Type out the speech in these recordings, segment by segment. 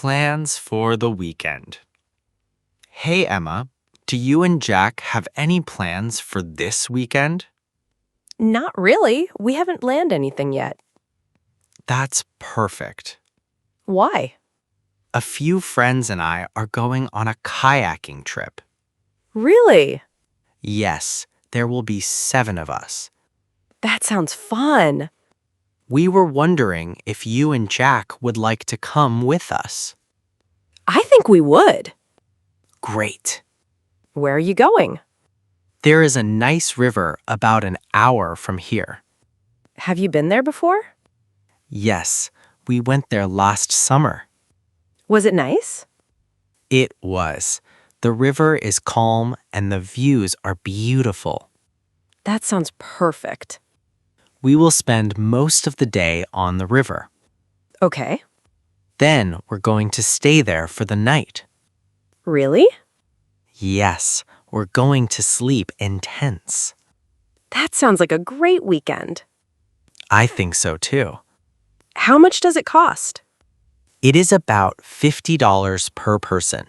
Plans for the weekend. Hey, Emma, do you and Jack have any plans for this weekend? Not really. We haven't planned anything yet. That's perfect. Why? A few friends and I are going on a kayaking trip. Really? Yes, there will be 7 of us. That sounds fun. We were wondering if you and Jack would like to come with us. I think we would. Great. Where are you going? There is a nice river about an hour from here. Have you been there before? Yes, we went there last summer. Was it nice? It was. The river is calm and the views are beautiful. That sounds perfect. We will spend most of the day on the river. Okay. Then we're going to stay there for the night. Really? Yes, we're going to sleep in tents. That sounds like a great weekend. I think so too. How much does it cost? It is about $50 per person.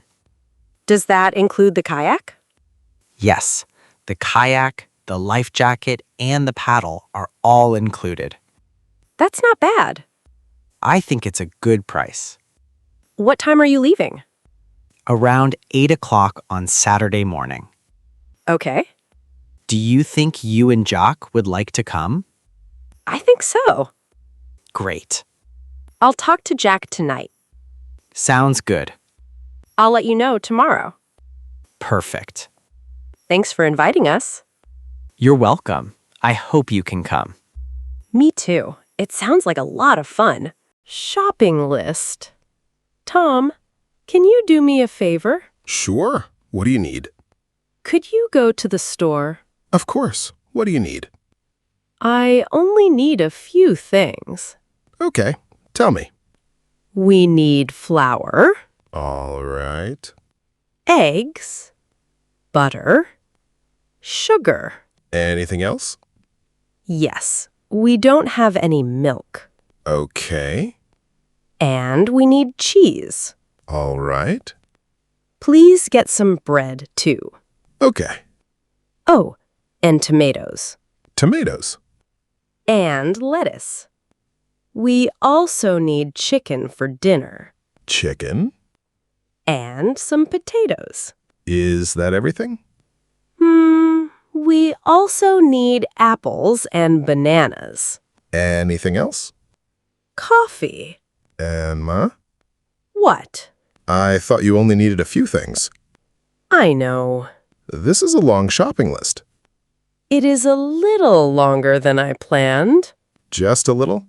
Does that include the kayak? Yes, the kayak, the life jacket, and the paddle are all included. That's not bad. I think it's a good price. What time are you leaving? Around 8 o'clock on Saturday morning. Okay. Do you think you and Jock would like to come? I think so. Great. I'll talk to Jack tonight. Sounds good. I'll let you know tomorrow. Perfect. Thanks for inviting us. You're welcome. I hope you can come. Me too. It sounds like a lot of fun. Shopping list. Tom, can you do me a favor? Sure. What do you need? Could you go to the store? Of course. What do you need? I only need a few things. Okay. Tell me. We need flour, All right. eggs, butter, sugar. Anything else? Yes, we don't have any milk. Okay. And we need cheese. All right. Please get some bread, too. Okay. Oh, and tomatoes. Tomatoes. And lettuce. We also need chicken for dinner. Chicken. And some potatoes. Is that everything? We also need apples and bananas. Anything else? Coffee. Emma? What? I thought you only needed a few things. I know. This is a long shopping list. It is a little longer than I planned. Just a little?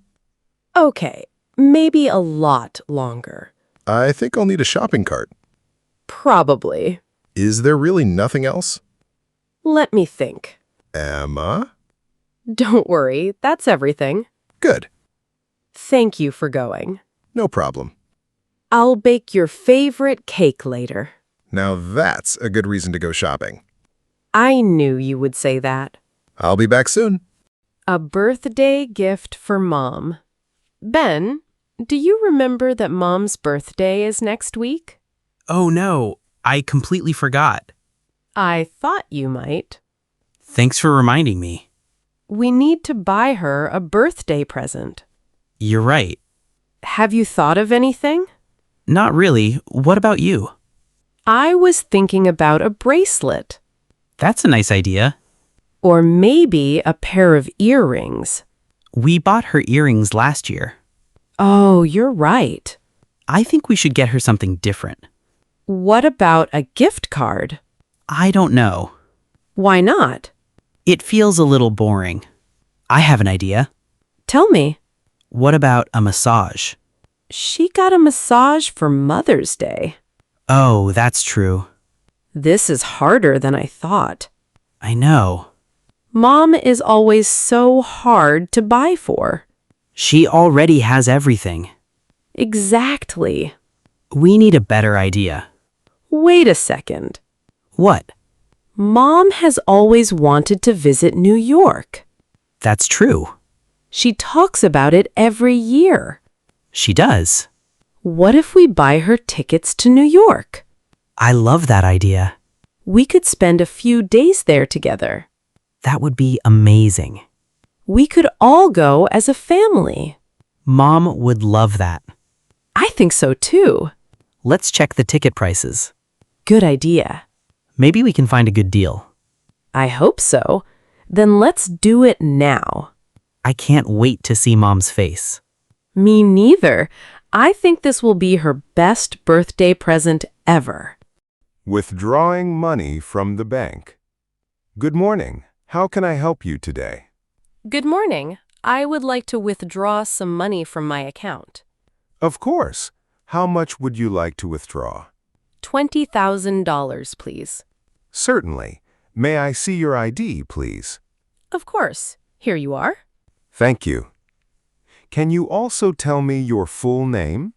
Okay, maybe a lot longer. I think I'll need a shopping cart. Probably. Is there really nothing else? Let me think. Emma? Don't worry, that's everything. Good. Thank you for going. No problem. I'll bake your favorite cake later. Now that's a good reason to go shopping. I knew you would say that. I'll be back soon. A birthday gift for Mom. Ben, do you remember that Mom's birthday is next week? Oh no, I completely forgot. I thought you might. Thanks for reminding me. We need to buy her a birthday present. You're right. Have you thought of anything? Not really. What about you? I was thinking about a bracelet. That's a nice idea. Or maybe a pair of earrings. We bought her earrings last year. Oh, you're right. I think we should get her something different. What about a gift card? I don't know. Why not? It feels a little boring. I have an idea. Tell me. What about a massage? She got a massage for Mother's Day. Oh, that's true. This is harder than I thought. I know. Mom is always so hard to buy for. She already has everything. Exactly. We need a better idea. Wait a second. What? Mom has always wanted to visit New York. That's true. She talks about it every year. She does. What if we buy her tickets to New York? I love that idea. We could spend a few days there together. That would be amazing. We could all go as a family. Mom would love that. I think so too. Let's check the ticket prices. Good idea. Maybe we can find a good deal. I hope so. Then let's do it now. I can't wait to see Mom's face. Me neither. I think this will be her best birthday present ever. Withdrawing money from the bank. Good morning. How can I help you today? Good morning. I would like to withdraw some money from my account. Of course. How much would you like to withdraw? $20,000, please. Certainly. May I see your ID, please? Of course. Here you are. Thank you. Can you also tell me your full name?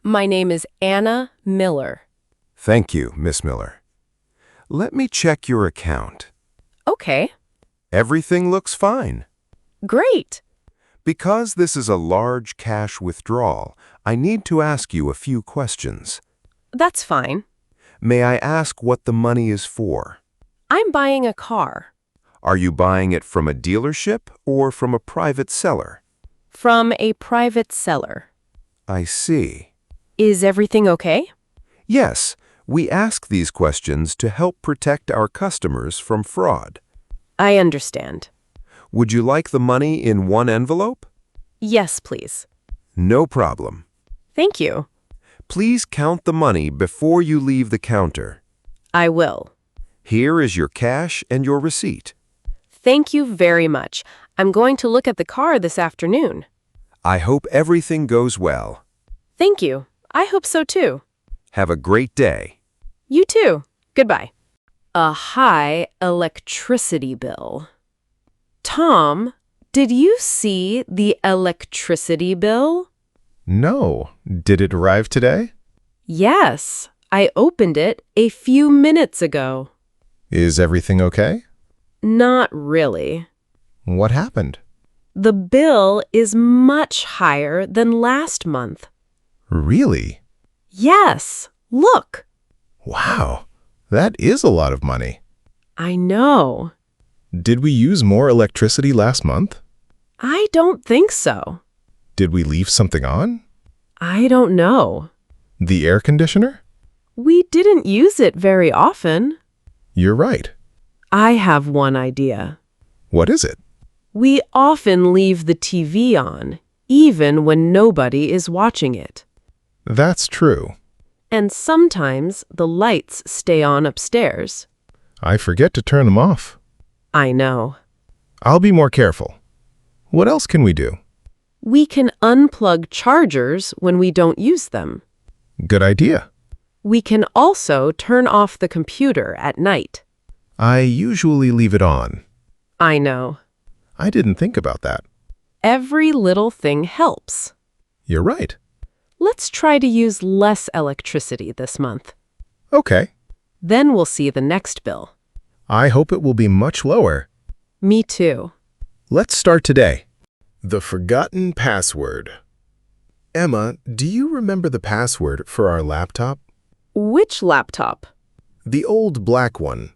My name is Anna Miller. Thank you, Miss Miller. Let me check your account. Okay. Everything looks fine. Great. Because this is a large cash withdrawal, I need to ask you a few questions. That's fine. May I ask what the money is for? I'm buying a car. Are you buying it from a dealership or from a private seller? From a private seller. I see. Is everything okay? Yes, we ask these questions to help protect our customers from fraud. I understand. Would you like the money in one envelope? Yes, please. No problem. Thank you. Please count the money before you leave the counter. I will. Here is your cash and your receipt. Thank you very much. I'm going to look at the car this afternoon. I hope everything goes well. Thank you. I hope so too. Have a great day. You too. Goodbye. A high electricity bill. Tom, did you see the electricity bill? No. Did it arrive today? Yes, I opened it a few minutes ago. Is everything okay? Not really. What happened? The bill is much higher than last month. Really? Yes, look. Wow. That is a lot of money. I know. Did we use more electricity last month? I don't think so. Did we leave something on? I don't know. The air conditioner? We didn't use it very often. You're right. I have one idea. What is it? We often leave the TV on, even when nobody is watching it. That's true. And sometimes the lights stay on upstairs. I forget to turn them off. I know. I'll be more careful. What else can we do? We can unplug chargers when we don't use them. Good idea. We can also turn off the computer at night. I usually leave it on. I know. I didn't think about that. Every little thing helps. You're right. Let's try to use less electricity this month. Okay. Then we'll see the next bill. I hope it will be much lower. Me too. Let's start today. The forgotten password. Emma, do you remember the password for our laptop? Which laptop? The old black one.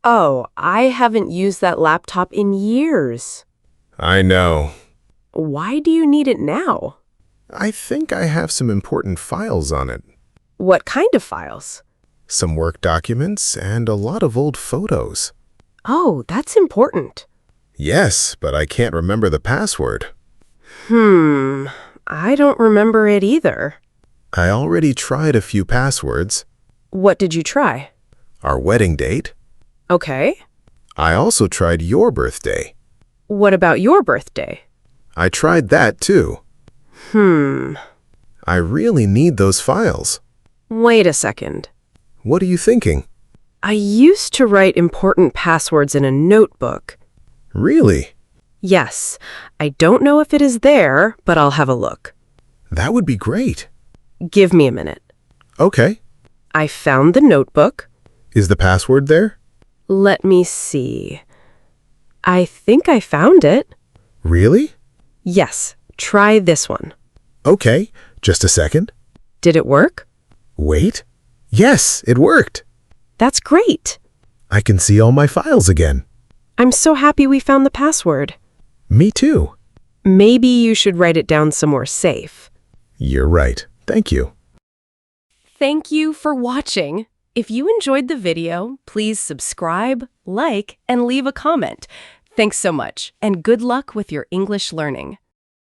Oh, I haven't used that laptop in years. I know. Why do you need it now? I think I have some important files on it. What kind of files? Some work documents and a lot of old photos. Oh, that's important. Yes, but I can't remember the password. I don't remember it either. I already tried a few passwords. What did you try? Our wedding date. Okay. I also tried your birthday. What about your birthday? I tried that too. I really need those files. Wait a second. What are you thinking? I used to write important passwords in a notebook. Really? Yes. I don't know if it is there, but I'll have a look. That would be great. Give me a minute. Okay. I found the notebook. Is the password there? Let me see. I think I found it. Really? Yes. Try this one. Okay, just a second. Did it work? Wait. Yes, it worked. That's great. I can see all my files again. I'm so happy we found the password. Me too. Maybe you should write it down somewhere safe. You're right. Thank you. Thank you for watching. If you enjoyed the video, please subscribe, like, and leave a comment. Thanks so much, and good luck with your English learning.